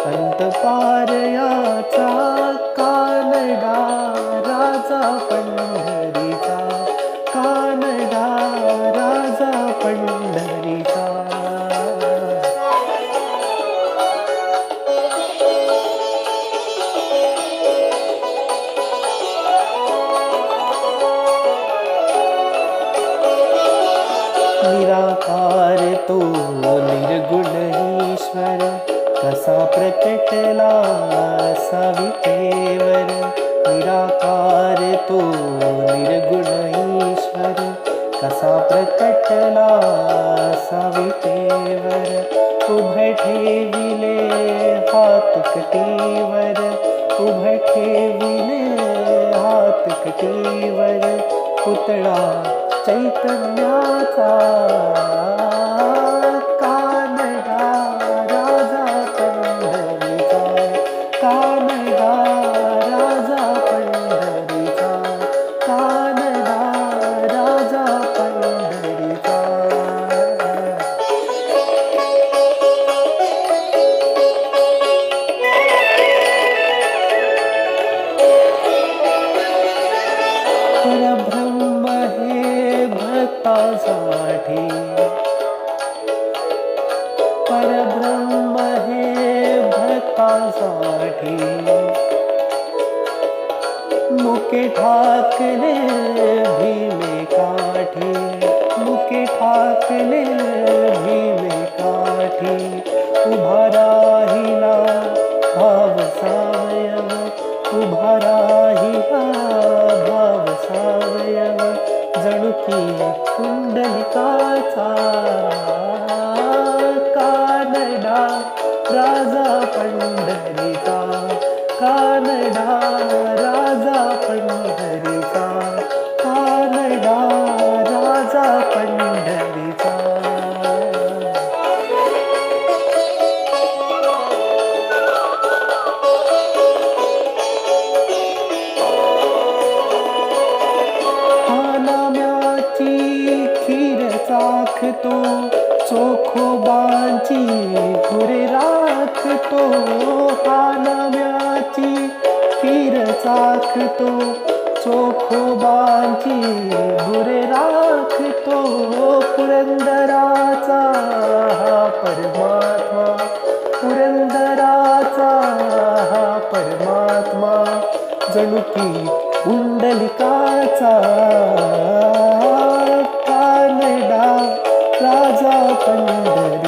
अंतपारयाचा कानडा राजा पंढरीचा, कानडा राजा पंढरीचा. निराकार तो निर्गुण ईश्वर, कसा प्रकटला सावितेवर. निराकार तो निर्गुण ईश्वर, कसा प्रकटला सावितेवर. उभे ठेविले हात कटीवर, उभे ठेविले हात कटीवर. पुतळा चैतन्याचा, कानडा राजा पंढरीचा, कानडा राजा पंढरीचा, कानडा राजा पंढरीचा. परब्रह्म हे भक्तासाठी, परब्रह्म हे भक्तासाठी. मुके ठाकले भीमे काठी, मुके ठाकले भीमे काठी. उभा राहिला भाव सावयव, उभा राहिला भाव सावयव. जणू की कुंडलिकाचा, कानडा राजा पंढरीचा, कानडा राजा पंढरीचा, कानडा राजा पंढरीचा. खीर चाखतो, चोखोबांची गुरे राखतो. हा नव्याची खीर चाखतो, चोखोबांची गुरे राखतो. पुरंदराचा हा परमात्मा, पुरंदराचा हा परमात्मा. जणू की कुंडलिकाचा, कानडा राजा पंढरी.